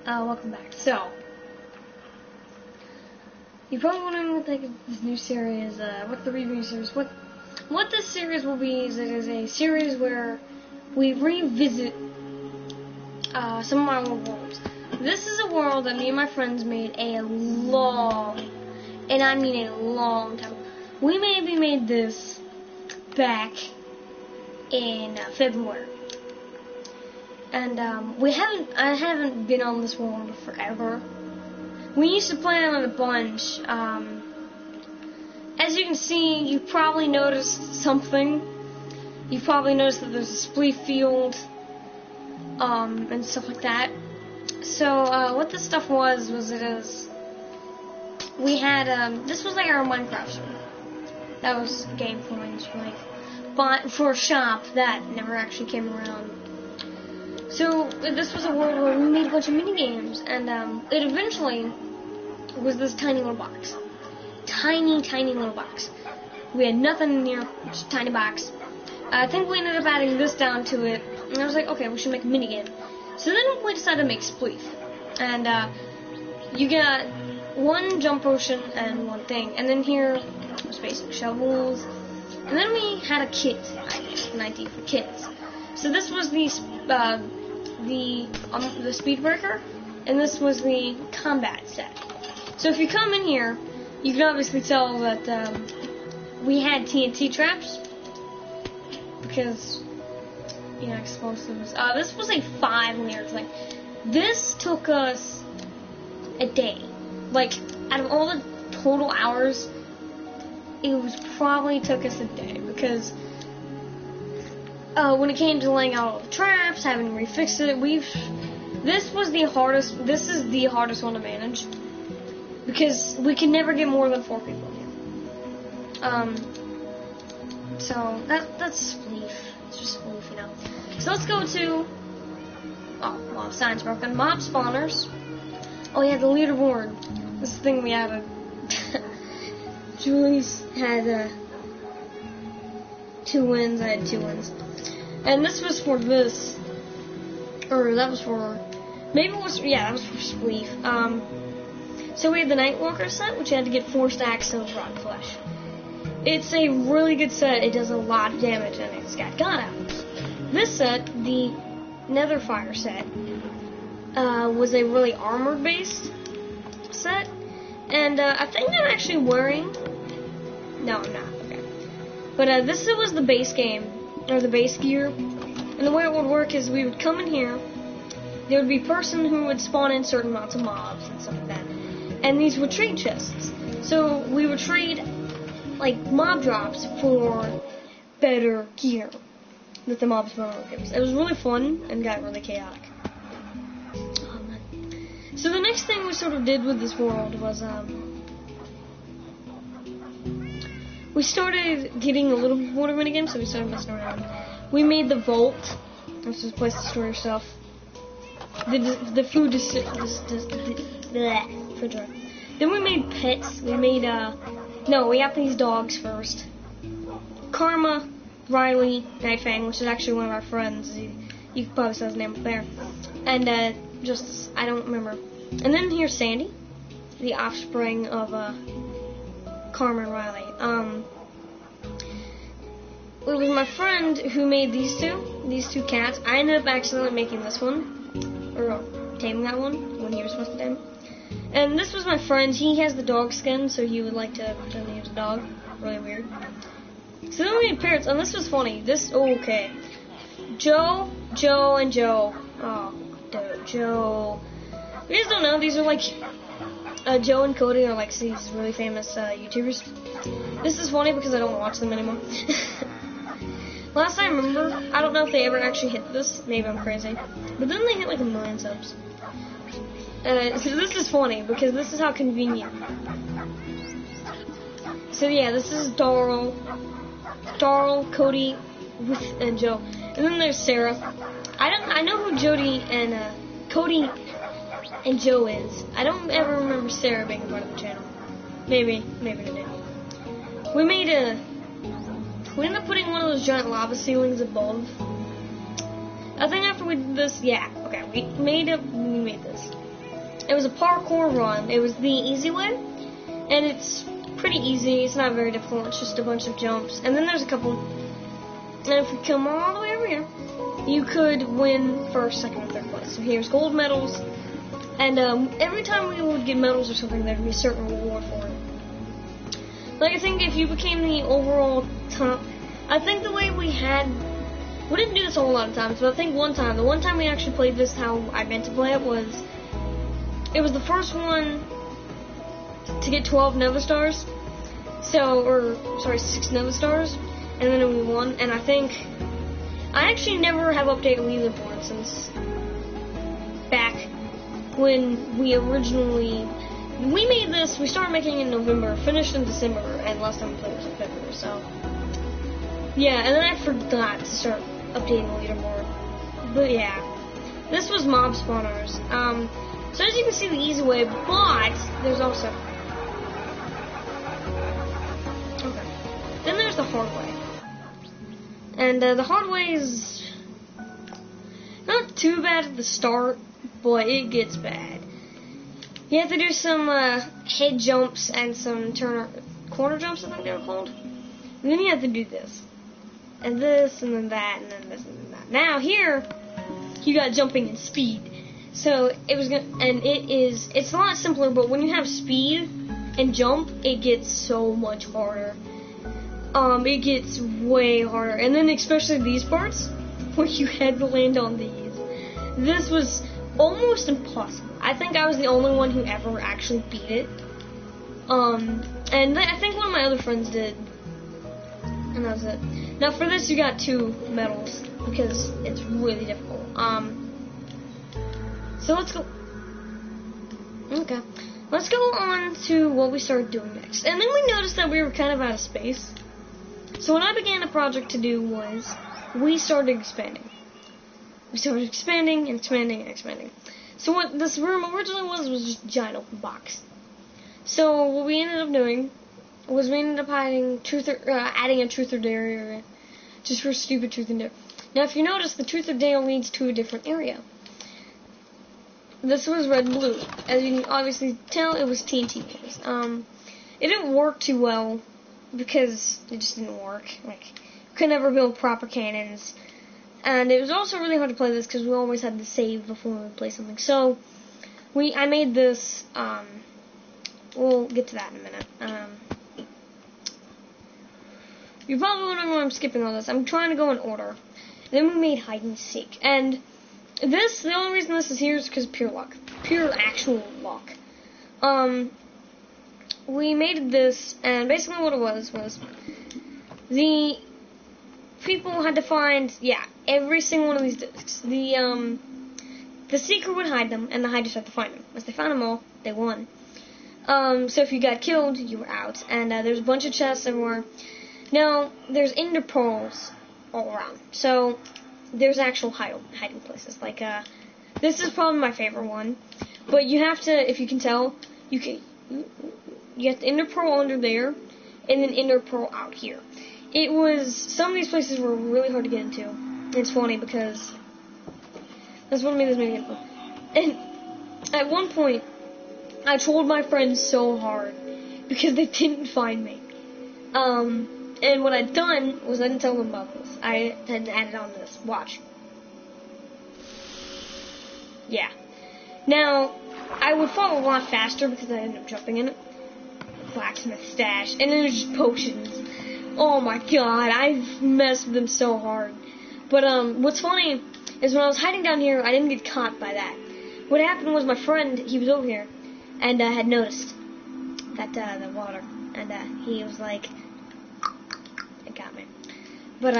Welcome back. So, you're probably wondering what this new series, what the review series, what this series will be is it is a series where we revisit some of our old worlds. This is a world that me and my friends made a long, and I mean a long time. We maybe made this back in February. And I haven't been on this world forever. We used to play on it a bunch. As you can see, you probably noticed something. You probably noticed that there's a spleef field, and stuff like that. So, what this stuff was we had, this was like our Minecraft server. That was game points, but for a shop that never actually came around. So, this was a world where we made a bunch of mini games, and it eventually was this tiny little box. Tiny little box. We had nothing in here, just a tiny box. I think we ended up adding this down to it, and I was like, okay, we should make a mini game. So then we decided to make Spleef. And you got one jump potion and one thing, and then here was basic shovels. And then we had a kit, an idea for kits. So this was the speed breaker, and this was the combat set. So if you come in here, you can obviously tell that we had TNT traps because explosives. This was a 5-layer thing. This took us a day. Like out of all the total hours, it was probably took us a day because. When it came to laying out all the traps, having to refix it, this is the hardest one to manage. Because we can never get more than 4 people here. So, that's Spleef. It's just Spleef, So let's go to, sign's broken. Mob spawners. Oh yeah, the leaderboard. This is the thing we added. Julie's had, 2 wins, I had 2 wins. And this was for this, or that was for, that was for Spleef. So we had the Nightwalker set, which you had to get 4 stacks of rock flesh. It's a really good set. It does a lot of damage, and it's got god apples. This set, the Netherfire set, was a really armor-based set, and I think I'm actually wearing. No, I'm not. Okay, but this was the base game. Or the base gear. And the way it would work is we would come in here, there would be a person who would spawn in certain amounts of mobs and stuff like that. And these would trade chests. So we would trade like mob drops for better gear that the mobs would give us. It was really fun and got really chaotic. So the next thing we sort of did with this world was we started getting a little more of a game, so we started messing around. We made the vault, which is a place to store your stuff. The food refrigerator. Then we made pets. We made we got these dogs first. Karma, Riley, Nightfang, which is actually one of our friends. You can probably see his name up there. And Justice, I don't remember. And then here's Sandy, the offspring of Karma and Riley. It was my friend who made these two cats. I ended up accidentally making this one, or taming that one when he was supposed to tame. And this was my friend. He has the dog skin, so he would like to pretend he was a dog. Really weird. So then we made parrots, and this was funny. Okay. Joe, and Joe. Oh, dude, Joe. If you guys don't know, these are like Joe and Cody are like these really famous YouTubers. This is funny because I don't watch them anymore. Last I remember, I don't know if they ever actually hit this. Maybe I'm crazy. But then they hit like 1 million subs. So this is funny because this is how convenient. So yeah, this is Darl, Cody, and Joe. And then there's Sarah. I know who Jody and Cody and Joe is. I don't ever remember Sarah being a part of the channel. Maybe I did. We ended up putting one of those giant lava ceilings above. I think after we did this, we made this. It was a parkour run. It was the easy way, and it's pretty easy. It's not very difficult. It's just a bunch of jumps, and then there's a couple. And if we come all the way over here, you could win first, second, or third place. So here's gold medals, and every time we would get medals or something, there'd be a certain reward for it. Like, I think if you became the overall top, I think the way we didn't do this a whole lot of times, but I think the one time we actually played this how I meant to play it was the first one to get 12 Nova Stars, 6 Nova Stars, and then we won, and I think, I actually never have updated leaderboard since back when we made this, we started making it in November, finished in December, and last time we played was in February, so, yeah, and then I forgot to start updating the leaderboard, but yeah, this was mob spawners, so as you can see the easy way, but there's also, okay, then there's the hard way, and the hard way is not too bad at the start, but it gets bad. You have to do some head jumps and some corner jumps, I think they were called. And then you have to do this. And this, and then that, and then this, and then that. Now here, you got jumping and speed. So it's a lot simpler, but when you have speed and jump, it gets so much harder. It gets way harder. And then especially these parts, where you had to land on these. This was almost impossible. I think I was the only one who ever actually beat it. And I think one of my other friends did. And that was it. Now for this you got 2 medals, because it's really difficult. So let's go. Okay. Let's go on to what we started doing next. And then we noticed that we were kind of out of space. So what I began a project to do was, we started expanding. We started expanding and expanding and expanding. So what this room originally was just a giant open box. So what we ended up doing was we ended up adding a truth or dare area, just for stupid truth and dare. Now if you notice, the truth or dare leads to a different area. This was red and blue. As you can obviously tell, it was TNT games. It didn't work too well because it just didn't work. Like, could never build proper cannons. And it was also really hard to play this because we always had to save before we would play something. So, I made this, we'll get to that in a minute. You're probably wondering why I'm skipping all this. I'm trying to go in order. Then we made hide and seek. And this, the only reason this is here is because of pure luck. Pure actual luck. We made this, and basically what it was the people had to find, every single one of these discs. The seeker would hide them, and the hiders had to find them. Once they found them all, they won. So if you got killed, you were out. And there's a bunch of chests everywhere. Now, there's ender pearls all around. So there's actual hiding places. Like, this is probably my favorite one. But you have to, if you can tell, you get the ender pearl under there, and then ender pearl out here. Some of these places were really hard to get into. It's funny because that's what made this video fun. And at one point, I trolled my friends so hard because they didn't find me. And what I'd done was I didn't tell them about this. I had added on this. Watch. Yeah. Now, I would fall a lot faster because I ended up jumping in it. Blacksmith stash. And then there's just potions. Oh my god, I've messed with them so hard. But, what's funny is when I was hiding down here, I didn't get caught by that. What happened was my friend, he was over here, and, had noticed that, the water. And, he was like, it got me. But,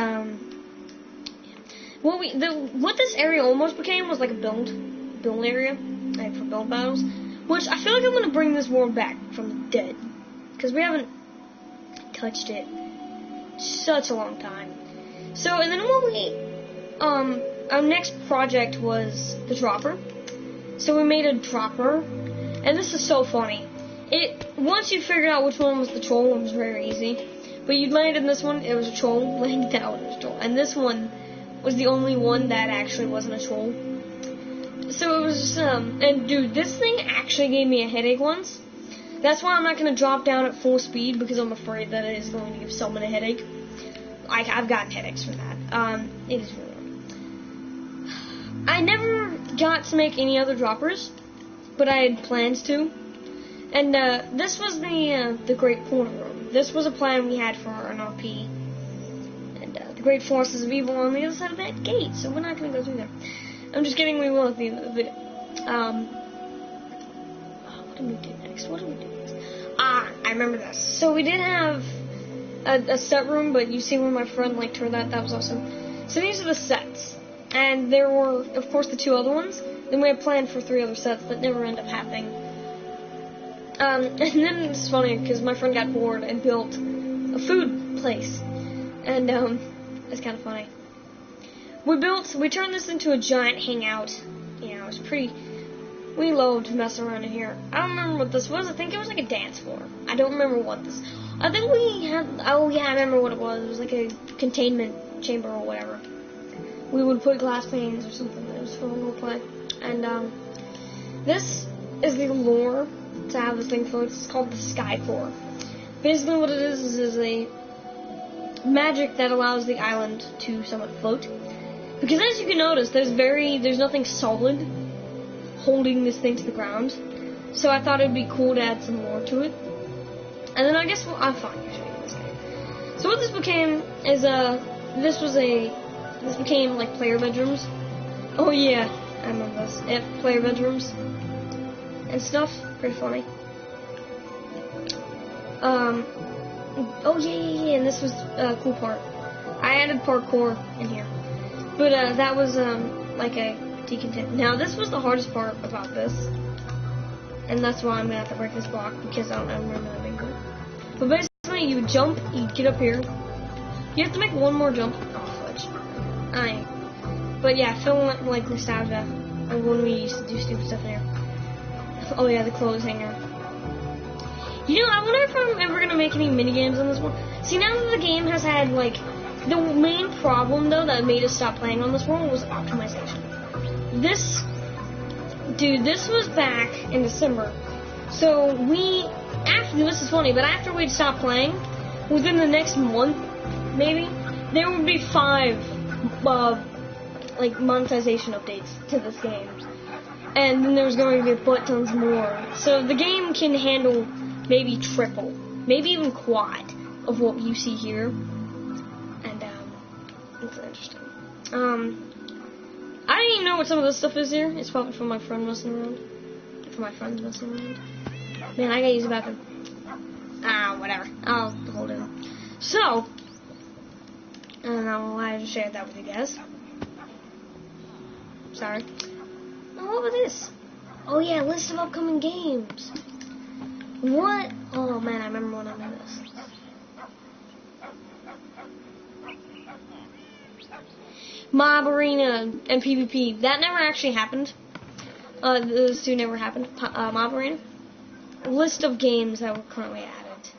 what this area almost became was like a build area, like for build battles, which I feel like I'm gonna bring this world back from the dead, because we haven't touched it such a long time. So, and then our next project was the dropper. So we made a dropper, and this is so funny. Once you figured out which one was the troll, it was very easy. But you'd land in this one, it was a troll. Landing that one, it was a troll. And this one was the only one that actually wasn't a troll. So it was just, and dude, this thing actually gave me a headache once. That's why I'm not going to drop down at full speed, because I'm afraid that it is going to give someone a headache. I've gotten headaches from that. It is really annoying. I never got to make any other droppers, but I had plans to. And, this was the Great Corner Room. This was a plan we had for an RP. And, the Great Forces of Evil on the other side of that gate, so we're not going to go through there. I'm just kidding, we will at the end of the video. What did we do next? I remember this. So we did have a set room, but you see where my friend liked her, that was awesome. So these are the sets. And there were, of course, the 2 other ones. Then we had planned for 3 other sets that never ended up happening. And then it's funny, because my friend got bored and built a food place. And, it's kind of funny. We turned this into a giant hangout. You know, it was pretty, we loved messing around in here. I don't remember what this was. I think it was like a dance floor. I don't remember what this, I think we had, oh yeah, I remember what it was. It was like a containment chamber or whatever. We would put glass panes or something. It was fun to play. And, this is the lore to how this thing floats. It's called the Sky Core. Basically what it is a magic that allows the island to somewhat float. Because as you can notice, there's nothing solid holding this thing to the ground. So I thought it'd be cool to add some more to it. And then I guess, I'm fine, I'll show you this guy. So what this became is, this became like player bedrooms. Oh yeah, I remember this. Player bedrooms. And stuff. Pretty funny. Oh yeah, and this was a cool part. I added parkour in here. But, that was, like a decontent. Now, this was the hardest part about this. And that's why I'm gonna have to break this block, because I don't remember that being good. But basically, you would jump, you'd get up here. You have to make one more jump. Oh, fudge. But yeah, feeling like nostalgia of when we used to do stupid stuff in here. Oh yeah, the clothes hanger. You know, I wonder if I'm ever gonna make any minigames on this one. See, now that the game has had, like, the main problem, though, that made us stop playing on this world was optimization. This was back in December. So this is funny, but after we'd stopped playing, within the next month, maybe, there would be 5, like, monetization updates to this game. And then there's going to be butt tons more. So the game can handle maybe triple, maybe even quad of what you see here. And, it's interesting. I don't even know what some of this stuff is here. It's probably from my friend messing around. For my friends messing around. Man, I gotta use the bathroom. Whatever. I'll hold it. So, I don't know why I just shared that with you guys. Sorry. Oh, what was this? Oh yeah, list of upcoming games. What? Oh man, I remember when I did this. Mob Arena and PvP. That never actually happened. Those 2 never happened. Mob Arena. List of games that were currently added.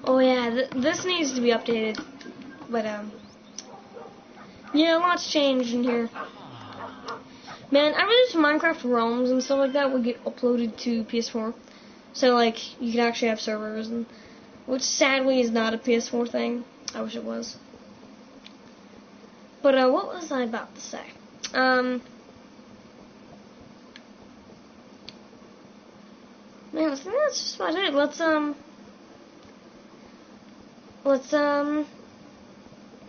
Oh yeah, this needs to be updated. But, yeah, lots changed in here. Man, I wish Minecraft Realms and stuff like that would get uploaded to PS4. So, like, you could actually have servers, and which sadly is not a PS4 thing. I wish it was. But, what was I about to say? Man, I think that's just about it.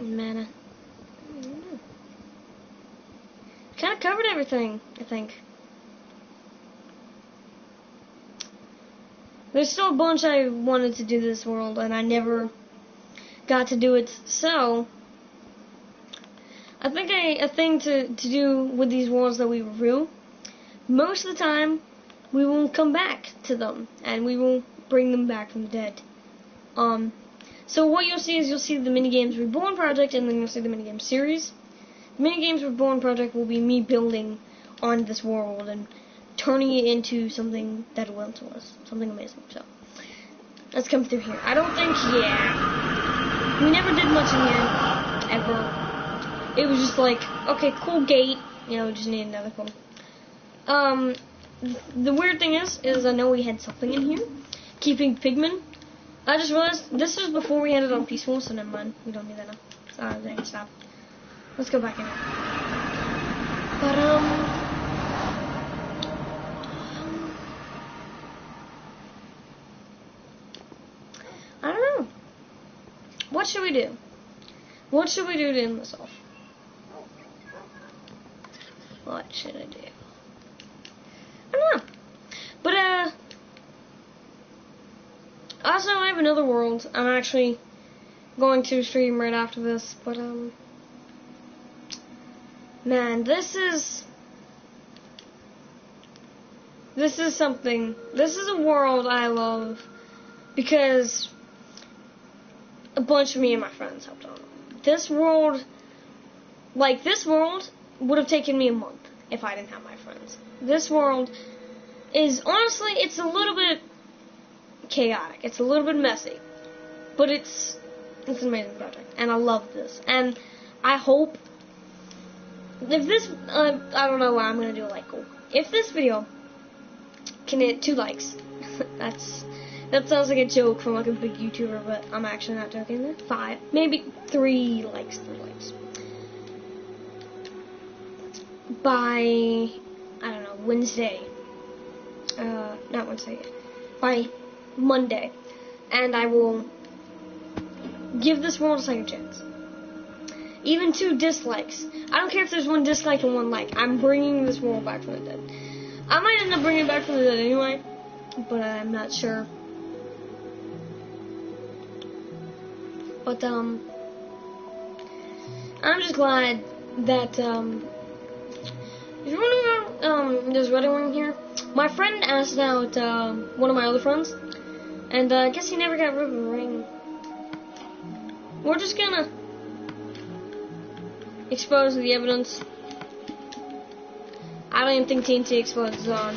Man, kind of covered everything, I think. There's still a bunch I wanted to do this world, and I never got to do it, so I think a thing to do with these worlds that we review, most of the time, we will come back to them, and we will bring them back from the dead. So what you'll see is the Minigames Reborn project, and then you'll see the Minigames series. The Minigames Reborn project will be me building on this world and turning it into something that it once was, something amazing. So let's come through here. I don't think, yeah, we never did much in here ever. it was just like, okay, cool gate, you know, we just need another cool. The weird thing is I know we had something in here, keeping pigmen. I just realized this was before we had it on peaceful, so never mind, we don't need that now. So they can stop. Let's go back in. But I don't know. What should we do? What should we do to end this off? What should I do? I don't know. But also I have another world. I'm actually going to stream right after this, but man, this is something. This is a world I love because a bunch of me and my friends helped on it. This world would have taken me a month if I didn't have my friends. This world is, honestly, it's a little bit chaotic. It's a little bit messy. But it's an amazing project. And I love this. And I hope, if this, I don't know what I'm going to do, like, if this video can hit 2 likes, that sounds like a joke from like a big YouTuber, but I'm actually not joking. 5, maybe 3 likes. By, I don't know, Wednesday. Not Wednesday. By Monday. And I will give this world a second chance. Even 2 dislikes. I don't care if there's 1 dislike and 1 like. I'm bringing this world back from the dead. I might end up bringing it back from the dead anyway, but I'm not sure. But, I'm just glad that, if you want to know, there's wedding ring here. My friend asked out, one of my other friends, and, I guess he never got rid of the ring. We're just gonna expose the evidence. I don't even think TNT explodes on.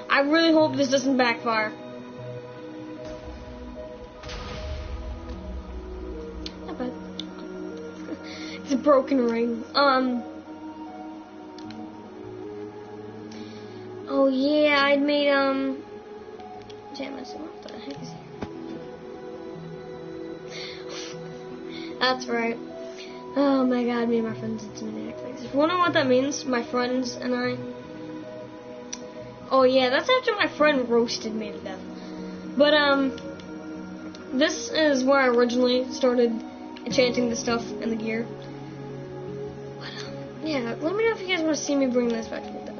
I really hope this doesn't backfire. Not bad. It's a broken ring. Oh yeah, I'd made, damn, what the heck is here? That's right. Oh my god, me and my friends did some Netflix. If you wanna know what that means, my friends and I. Oh yeah, that's after my friend roasted me to death. But this is where I originally started enchanting the stuff and the gear. But yeah, let me know if you guys want to see me bring this back to the dead.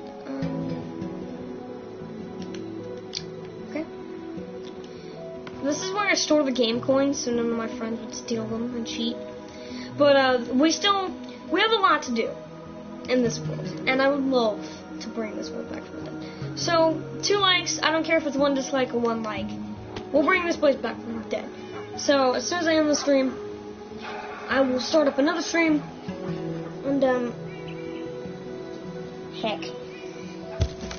Okay. This is where I store the game coins, so none of my friends would steal them and cheat. But we have a lot to do in this world, and I would love to bring this world back from the dead. So 2 likes, I don't care if it's 1 dislike or 1 like. We'll bring this place back from the dead. So as soon as I end the stream, I will start up another stream, and heck,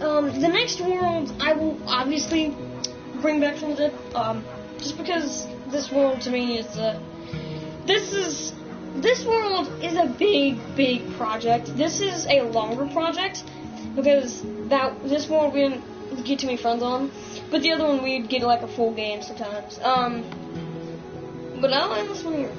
the next world I will obviously bring back from the dead. Just because this world to me is this world is a big project. This is a longer project because this world we didn't get too many friends on, but the other one we'd get like a full game sometimes. But I'll end this one here.